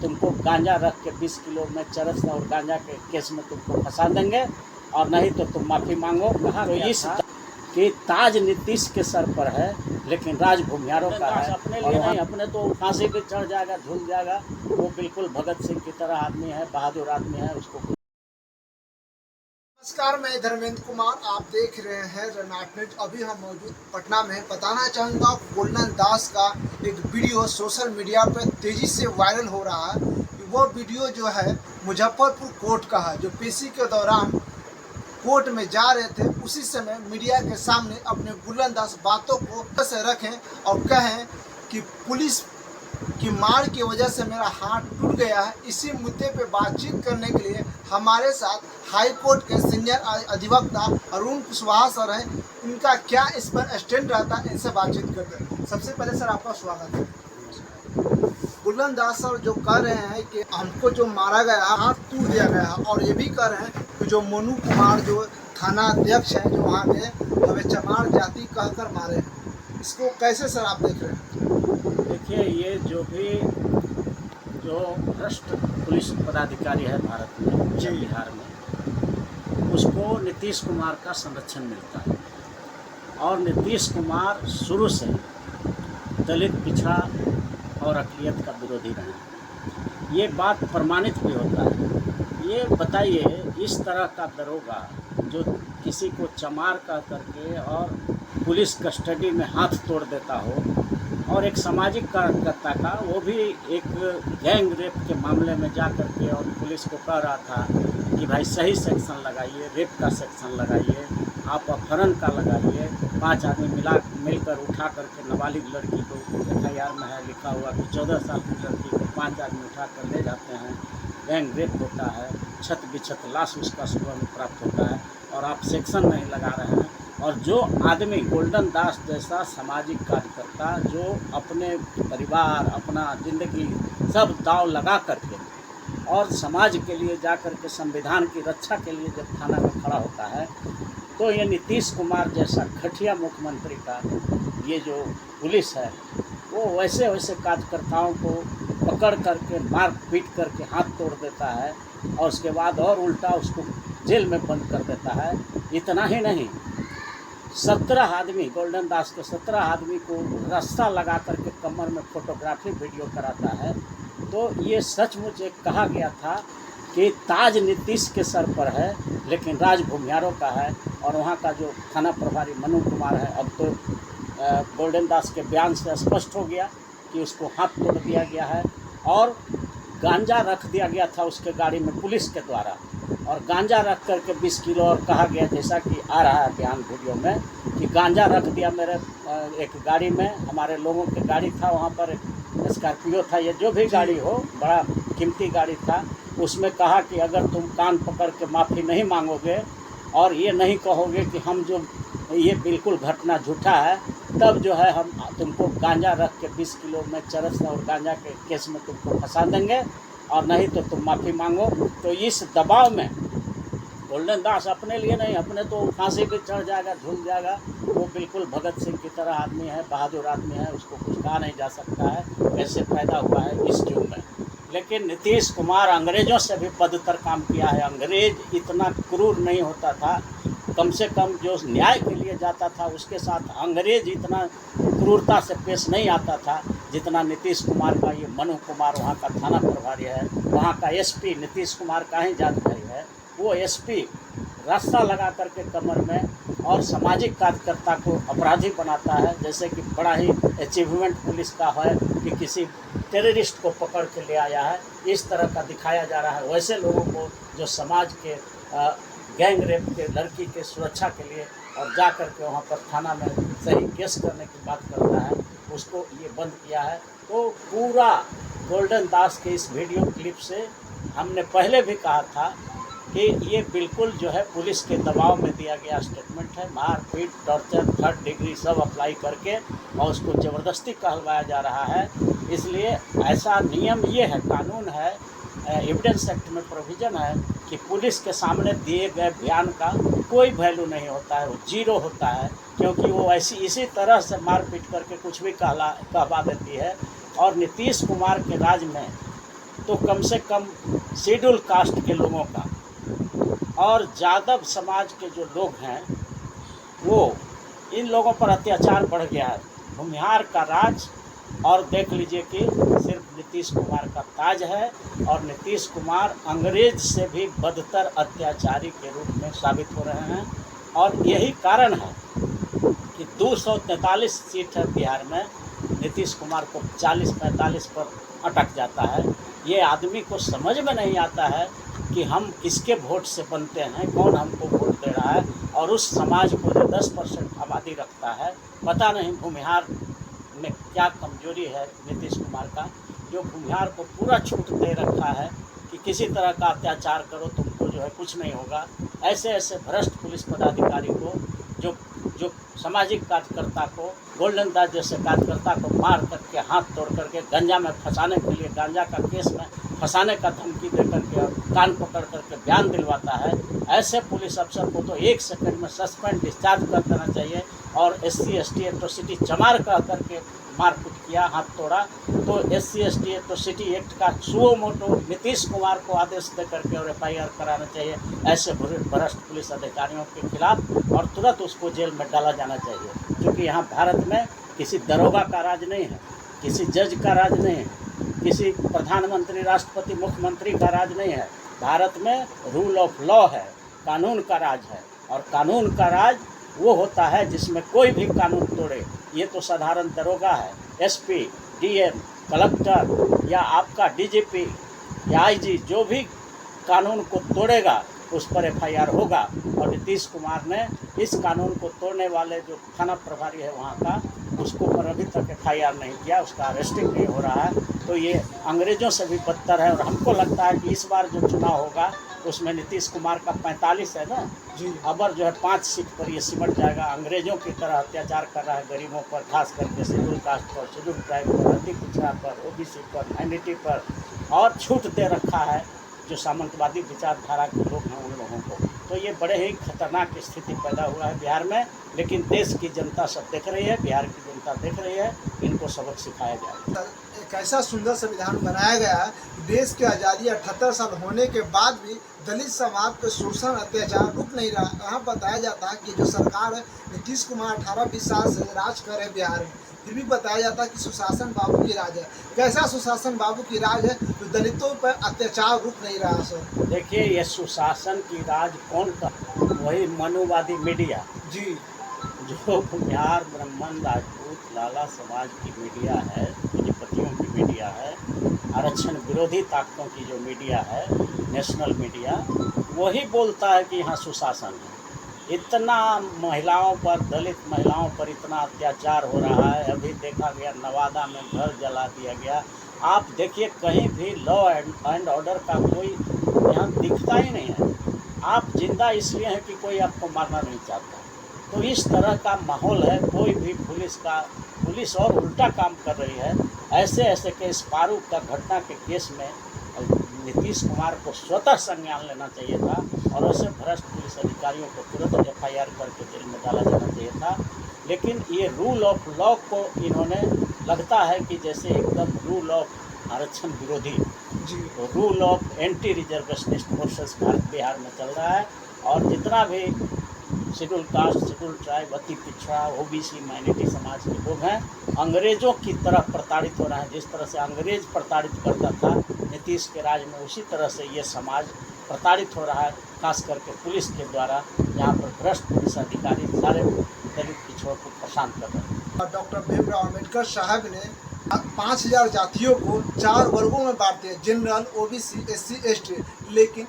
तुमको गांजा रख के 20 किलो में चरस और गांजा के केस में तुमको फंसा देंगे और नहीं तो तुम माफ़ी मांगो। कहा तो इस कि ताज नीतीश के सर पर है लेकिन राज भूमिहारों का है। अपने लिए नहीं, अपने तो फांसी पे चढ़ जाएगा, झूल जाएगा। वो बिल्कुल भगत सिंह की तरह आदमी है, बहादुर आदमी है। उसको नमस्कार, मैं धर्मेंद्र कुमार, आप देख रहे हैं रनाट न्यूज। अभी हम मौजूद पटना में। बताना चाहूँगा गोल्डन दास का एक वीडियो सोशल मीडिया पर तेज़ी से वायरल हो रहा है। वो वीडियो जो है मुजफ्फरपुर कोर्ट का है, जो पेशी के दौरान कोर्ट में जा रहे थे। उसी समय मीडिया के सामने अपने गोल्डन दास बातों को से रखें और कहें कि पुलिस की मार की वजह से मेरा हाथ टूट गया है। इसी मुद्दे पे बातचीत करने के लिए हमारे साथ हाई कोर्ट के सीनियर अधिवक्ता अरुण कुशवाहा सर हैं। इनका क्या इस पर स्टैंड रहता है, इनसे बातचीत करते हैं। सबसे पहले सर आपका स्वागत है। गोल्डन दास सर जो कह रहे हैं कि हमको जो मारा गया, हाथ टूट दिया गया, और ये भी कह रहे हैं कि जो मोनू कुमार जो थाना अध्यक्ष हैं, जो वहाँ के हमें चमार जाति कहकर मारे हैं, इसको कैसे सर आप देख रहे हैं? देखिए, ये जो भ्रष्ट पुलिस पदाधिकारी है भारत में, बिहार में, उसको नीतीश कुमार का संरक्षण मिलता है। और नीतीश कुमार शुरू से दलित, पिछड़ा और अक़लियत का विरोधी रहे हैं। ये बात प्रमाणित भी होता है। ये बताइए, इस तरह का दरोगा जो किसी को चमार कह करके और पुलिस कस्टडी में हाथ तोड़ देता हो, और एक सामाजिक कार्यकर्ता का, वो भी एक गैंग रेप के मामले में जा कर के और पुलिस को कह रहा था कि भाई सही सेक्शन लगाइए, रेप का सेक्शन लगाइए, आप अपहरण का लगाइए। 5 आदमी मिलकर उठा करके नाबालिग लड़की को, FIR में है लिखा हुआ कि 14 साल की लड़की को 5 आदमी उठा कर ले जाते हैं, गैंग रेप होता है, छत बिछत लाश उसका सुबह में प्राप्त होता है, और आप सेक्शन नहीं लगा रहे हैं। और जो आदमी गोल्डन दास जैसा सामाजिक कार्यकर्ता, जो अपने परिवार, अपना ज़िंदगी सब दांव लगा करके और समाज के लिए जा कर के, संविधान की रक्षा के लिए जब थाना में खड़ा होता है, तो ये नीतीश कुमार जैसा घटिया मुख्यमंत्री का ये जो पुलिस है, वो वैसे वैसे कार्यकर्ताओं को पकड़ करके, मार पीट करके हाथ तोड़ देता है, और उसके बाद और उल्टा उसको जेल में बंद कर देता है। इतना ही नहीं, 17 आदमी, गोल्डन दास के 17 आदमी को रास्ता लगा करके कमर में फोटोग्राफी वीडियो कराता है। तो ये सचमुच एक कहा गया था कि ताज नीतीश के सर पर है लेकिन राज भूमिहारों का है। और वहाँ का जो थाना प्रभारी मनु कुमार है, अब तो गोल्डन दास के बयान से स्पष्ट हो गया कि उसको हाथ तोड़ दिया गया है, और गांजा रख दिया गया था उसके गाड़ी में पुलिस के द्वारा, और गांजा रख करके 20 किलो, और कहा गया जैसा कि आ रहा है बयान वीडियो में कि गांजा रख दिया मेरे एक गाड़ी में। हमारे लोगों की गाड़ी था, वहाँ पर एक स्कॉर्पियो था, ये जो भी गाड़ी हो, बड़ा कीमती गाड़ी था। उसमें कहा कि अगर तुम कान पकड़ के माफ़ी नहीं मांगोगे और ये नहीं कहोगे कि हम जो ये बिल्कुल घटना झूठा है, तब जो है हम तुमको गांजा रख के 20 किलो में चरस और गांजा के केस में तुमको फंसा देंगे, और नहीं तो तुम माफ़ी मांगो। तो इस दबाव में गोल्डन दास अपने लिए नहीं, अपने तो फांसी पे चढ़ जाएगा, झूल जाएगा। वो बिल्कुल भगत सिंह की तरह आदमी है, बहादुर आदमी है। उसको कुछ कहा नहीं जा सकता है, कैसे पैदा हुआ है इस युग में। लेकिन नीतीश कुमार अंग्रेज़ों से भी बदतर काम किया है। अंग्रेज़ इतना क्रूर नहीं होता था, कम से कम जो न्याय के लिए जाता था उसके साथ अंग्रेज़ इतना क्रूरता से पेश नहीं आता था जितना नीतीश कुमार का ये मनु कुमार, वहाँ का थाना प्रभारी है, वहाँ का SP नीतीश कुमार का ही जात भाई है। वो SP रास्ता लगा करके कमर में और सामाजिक कार्यकर्ता को अपराधी बनाता है। जैसे कि बड़ा ही अचीवमेंट पुलिस का है कि किसी टेररिस्ट को पकड़ के ले आया है, इस तरह का दिखाया जा रहा है। वैसे लोगों को जो समाज के गैंग रेप के लड़की के सुरक्षा के लिए और जा कर के वहाँ पर थाना में सही केस करने की बात करता है, उसको ये बंद किया है। तो पूरा गोल्डन दास के इस वीडियो क्लिप से हमने पहले भी कहा था कि ये बिल्कुल जो है पुलिस के दबाव में दिया गया स्टेटमेंट है। मार पीट, टॉर्चर, 3rd डिग्री सब अप्लाई करके और उसको ज़बरदस्ती कहलवाया जा रहा है। इसलिए ऐसा नियम ये है, कानून है, एविडेंस एक्ट में प्रोविज़न है कि पुलिस के सामने दिए गए बयान का कोई वैल्यू नहीं होता है, वो जीरो होता है, क्योंकि वो इसी तरह से मार पीट करके कुछ भी कहवा देती है। और नीतीश कुमार के राज में तो कम से कम शेड्यूल कास्ट के लोगों का और यादव समाज के जो लोग हैं वो इन लोगों पर अत्याचार बढ़ गया है। भूमिहार का राज और देख लीजिए कि सिर्फ नीतीश कुमार का ताज है और नीतीश कुमार अंग्रेज से भी बदतर अत्याचारी के रूप में साबित हो रहे हैं। और यही कारण है कि 243 सीट है बिहार में, नीतीश कुमार को 40-45 पर अटक जाता है। ये आदमी को समझ में नहीं आता है कि हम किसके वोट से बनते हैं, कौन हमको वोट दे रहा है। और उस समाज को जो 10% आबादी रखता है, पता नहीं भूमिहार में क्या कमजोरी है नीतीश कुमार का, जो भूमिहार को पूरा छूट दे रखा है कि किसी तरह का अत्याचार करो तुमको जो है कुछ नहीं होगा। ऐसे ऐसे भ्रष्ट पुलिस पदाधिकारी को जो सामाजिक कार्यकर्ता को, गोल्डन दास जैसे कार्यकर्ता को मार करके हाथ तोड़ करके गांजा में फंसाने के लिए, गांजा का केस में फंसाने का धमकी दे करके और कान पकड़ करके बयान दिलवाता है, ऐसे पुलिस अफसर को तो 1 सेकंड में सस्पेंड डिस्चार्ज कर देना चाहिए। और SC ST एट्रोसिटी चमार कह करके मारपीट किया, हाथ तोड़ा, तो SC ST एट्रोसिटी एक्ट का सुओ मोटो नीतीश कुमार को आदेश दे करके और FIR कराना चाहिए ऐसे भ्रष्ट पुलिस अधिकारियों के खिलाफ, और तुरंत उसको जेल में डाला जाना चाहिए। क्योंकि यहाँ भारत में किसी दरोगा का राज नहीं है, किसी जज का राज नहीं है, किसी प्रधानमंत्री, राष्ट्रपति, मुख्यमंत्री का राज नहीं है। भारत में रूल ऑफ लॉ है, कानून का राज है। और कानून का राज वो होता है जिसमें कोई भी कानून तोड़े, ये तो साधारण दरोगा है, SP, DM, कलेक्टर या आपका DGP या IG, जो भी कानून को तोड़ेगा उस पर FIR होगा। और नीतीश कुमार ने इस कानून को तोड़ने वाले जो थाना प्रभारी है वहाँ का, उसको पर अभी तक FIR नहीं किया, उसका अरेस्टिंग नहीं हो रहा है। तो ये अंग्रेज़ों से भी बदतर है। और हमको लगता है कि इस बार जो चुनाव होगा उसमें नीतीश कुमार का 45 है ना जी, अबर जो है 5 सीट पर ये सिमट जाएगा। अंग्रेज़ों की तरह अत्याचार कर रहा है गरीबों पर, खास करके शेड्यूल कास्ट पर, शेड्यूल ट्राइब पर, अति पिछड़ा पर, OBC पर, माइनॉरिटी पर, और छूट दे रखा है जो सामंतवादी विचारधारा के लोग हैं उन लोगों को। तो ये बड़े ही खतरनाक स्थिति पैदा हुआ है बिहार में। लेकिन देश की जनता सब देख रही है, बिहार की जनता देख रही है, इनको सबक सिखाया जाए। एक ऐसा सुंदर संविधान बनाया गया है, देश की आज़ादी 78 साल होने के बाद भी दलित समाज पर शोषण अत्याचार रुक नहीं रहा। यहाँ बताया जाता है कि जो सरकार है नीतीश कुमार 18-20 साल से राज कर रहे बिहार में, फिर भी बताया जाता है कि सुशासन बाबू की राज है। कैसा सुशासन बाबू की राज है तो दलितों पर अत्याचार रुक नहीं रहा सर? देखिए, ये सुशासन की राज कौन का? वही मनुवादी मीडिया जी, जो बिहार ब्राह्मण, राजपूत, लाला समाज की मीडिया है, पूंजीपतियों की मीडिया है, आरक्षण विरोधी ताकतों की जो मीडिया है, नेशनल मीडिया, वही बोलता है कि यहाँ सुशासन है। इतना महिलाओं पर, दलित महिलाओं पर इतना अत्याचार हो रहा है। अभी देखा गया नवादा में घर जला दिया गया। आप देखिए, कहीं भी लॉ एंड ऑर्डर का कोई यहाँ दिखता ही नहीं है। आप जिंदा इसलिए हैं कि कोई आपको मारना नहीं चाहता। तो इस तरह का माहौल है। कोई भी पुलिस और उल्टा काम कर रही है। ऐसे ऐसे केस, फारूक का घटना के केस में नीतीश कुमार को स्वतः संज्ञान लेना चाहिए था और ऐसे भ्रष्ट पुलिस अधिकारियों को तुरंत FIR करके जेल में डाला जाना चाहिए था। लेकिन ये रूल ऑफ लॉ को इन्होंने, लगता है कि जैसे एकदम रूल ऑफ आरक्षण विरोधी, rule of anti reservationist forces Bharat Bihar में चल रहा है। और जितना भी शेड्यूल कास्ट, शेड्यूल ट्राइब, अति पिछड़ा, OBC, माइनॉरिटी समाज के लोग हैं, अंग्रेज़ों की तरह प्रताड़ित हो रहे हैं। जिस तरह से अंग्रेज़ प्रताड़ित करता था नीतीश के राज में, उसी तरह से ये समाज प्रताड़ित हो रहा है, खास करके पुलिस के द्वारा। यहाँ पर भ्रष्ट पुलिस अधिकारी सारे दलित पिछड़ों को परेशान कर रहे हैं। डॉक्टर भीमराव अम्बेडकर साहब ने 5000 जातियों को 4 वर्गों में बांट दिया, जनरल, OBC, SC ST। लेकिन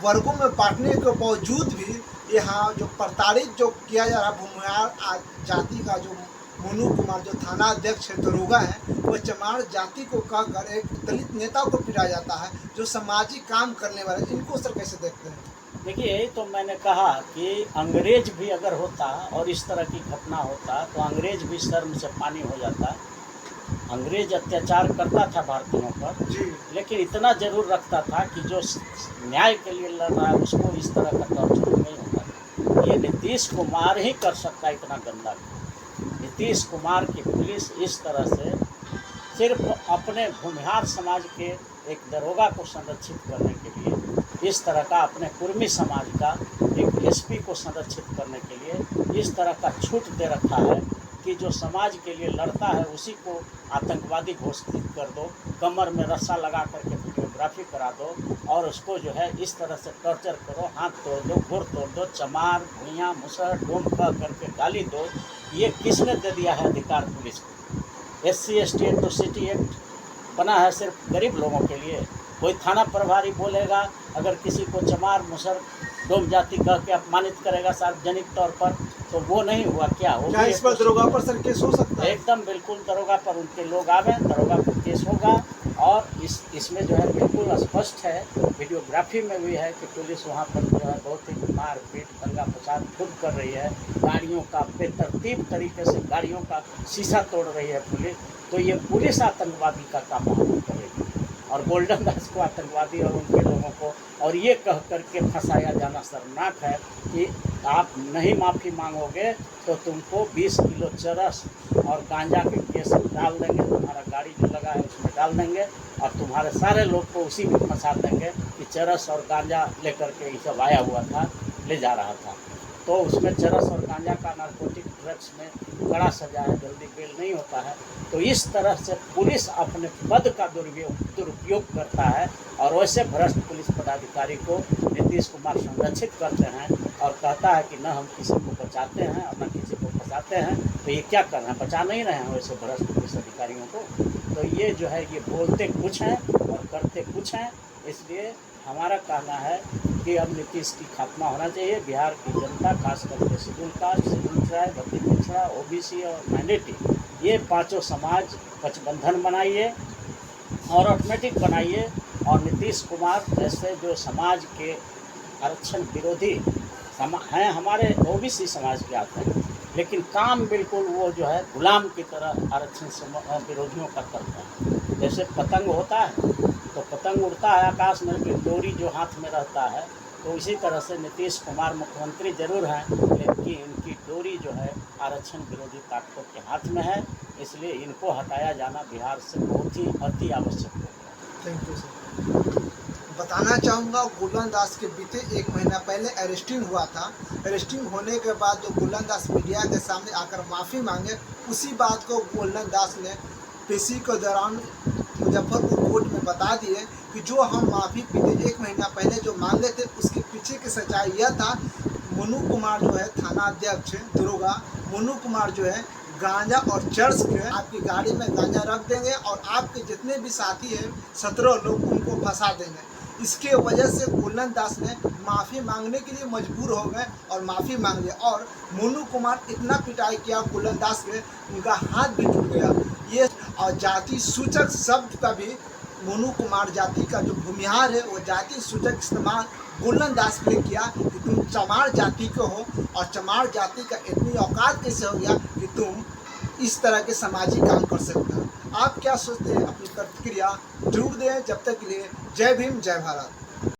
वर्गों में बांटने के बावजूद भी यहाँ जो प्रताड़ित जो किया जा रहा भूमिहार जाति का जो मोनू कुमार जो थाना अध्यक्ष है, दरोगा है, वो चमार जाति को कहकर एक दलित नेता को पिटाया जाता है जो सामाजिक काम करने वाले। इनको सर कैसे देखते हैं? देखिए, यही तो मैंने कहा कि अंग्रेज भी अगर होता और इस तरह की घटना होता तो अंग्रेज भी शर्म से पानी हो जाता। अंग्रेज अत्याचार करता था भारतीयों पर जी, लेकिन इतना जरूर रखता था कि जो न्याय के लिए लड़ रहा है उसको इस तरह का टॉर्चर नहीं होता। ये नीतीश कुमार ही कर सकता है इतना गंदा। नीतीश कुमार की पुलिस इस तरह से सिर्फ अपने भूमिहार समाज के एक दरोगा को संरक्षित करने के लिए इस तरह का, अपने कुर्मी समाज का एक एसपी को संरक्षित करने के लिए इस तरह का छूट दे रखा है कि जो समाज के लिए लड़ता है उसी को आतंकवादी घोषित कर दो, कमर में रस्सा लगा करके वीडियोग्राफी करा दो और उसको जो है इस तरह से टॉर्चर करो, हाथ तोड़ दो, घुड़ तोड़ दो, चमार भुइयाँ मुसर डोम कह करके गाली दो। ये किसने दे दिया है अधिकार पुलिस को? SC/ST एट्रोसिटी एक्ट बना है सिर्फ गरीब लोगों के लिए। कोई थाना प्रभारी बोलेगा अगर किसी को चमार मुसर डोम जाति कह के अपमानित करेगा सार्वजनिक तौर पर, तो वो नहीं हुआ क्या? वो क्या इस पर दरोगा पर सर केस हो सकता है? एकदम बिल्कुल दरोगा पर उनके लोग आवे, दरोगा पर केस होगा। और इसमें जो है बिल्कुल स्पष्ट है, वीडियोग्राफी में भी है कि पुलिस वहाँ पर जो है बहुत ही मारपीट दंगा फसाद खुद कर रही है, गाड़ियों का बेतरतीब तरीके से गाड़ियों का शीशा तोड़ रही है पुलिस। तो ये पुलिस आतंकवादी का काम करेगी और गोल्डन दास को आतंकवादी और उनके लोगों को, और ये कह करके फंसाया जाना शर्मनाक है कि आप नहीं माफ़ी मांगोगे तो तुमको 20 किलो चरस और गांजा के केस डाल देंगे, तुम्हारा गाड़ी जो लगा है उसमें डाल देंगे और तुम्हारे सारे लोग को उसी में फंसा देंगे कि चरस और गांजा लेकर के ये सब आया हुआ था, ले जा रहा था। तो उसमें चरस और गांजा का नारकोटिक ड्रग्स में बड़ा सजा है, जल्दी बेल नहीं होता है। तो इस तरह से पुलिस अपने पद का दुरुपयोग करता है और वैसे भ्रष्ट पुलिस पदाधिकारी को नीतीश कुमार संरक्षित करते हैं और कहता है कि न हम किसी को बचाते हैं और न किसी को फंसाते हैं। तो ये क्या कर रहे हैं? बचा नहीं रहे हैं वैसे भ्रष्ट पुलिस अधिकारियों को। तो ये जो है ये बोलते कुछ हैं और करते कुछ हैं। इसलिए हमारा कहना है कि अब नीतीश की खात्मा होना चाहिए। बिहार की जनता खास करके शेड्यूल कास्ट, शेड्यूल ट्राइब, अति पिछड़ा, OBC और माइनॉरिटी, ये पांचों समाज गठबंधन बनाइए और ऑटोमेटिक बनाइए। और नीतीश कुमार जैसे जो समाज के आरक्षण विरोधी हैं, हमारे OBC समाज के आते हैं, लेकिन काम बिल्कुल वो जो है गुलाम की तरह आरक्षण विरोधियों का करता है। जैसे पतंग होता है तो पतंग उड़ता है आकाश में, लेकिन डोरी जो हाथ में रहता है, तो इसी तरह से नीतीश कुमार मुख्यमंत्री जरूर हैं, लेकिन इनकी डोरी जो है आरक्षण विरोधी ताकतों के हाथ में है। इसलिए इनको हटाया जाना बिहार से बहुत ही अति आवश्यक है। Thank you sir. बताना चाहूँगा गोल्डन दास के बीते 1 महीना पहले अरेस्टिंग हुआ था। अरेस्टिंग होने के बाद जो गोल्डन दास मीडिया के सामने आकर माफ़ी मांगे, उसी बात को गोल्डन दास ने पेशी के दौरान मुजफ्फरपुर कोर्ट में बता दिए कि जो हम माफ़ी बीते 1 महीना पहले जो मांगे थे उसके पीछे की सच्चाई यह था। मनु कुमार जो है थाना अध्यक्ष दरोगा मनु कुमार जो है गांजा और चर्च के आपकी गाड़ी में गांजा रख देंगे और आपके जितने भी साथी हैं 17 लोग उनको फंसा देंगे। इसके वजह से गोल्डन दास ने माफ़ी मांगने के लिए मजबूर हो गए और माफ़ी मांग लिया। और मनु कुमार इतना पिटाई किया गोल्डन दास के, उनका हाथ भी टूट गया। ये और जाति सूचक शब्द का भी मनु कुमार जाति का जो भूमिहार है वो जाति सूचक इस्तेमाल गोल्डन दास ने किया कि तुम चमार जाति के हो और चमार जाति का इतनी औकात कैसे हो गया कि तुम इस तरह के सामाजिक काम कर सकते हो। आप क्या सोचते हैं? अपनी प्रतिक्रिया जरूर दें। जब तक के लिए जय भीम, जय भारत।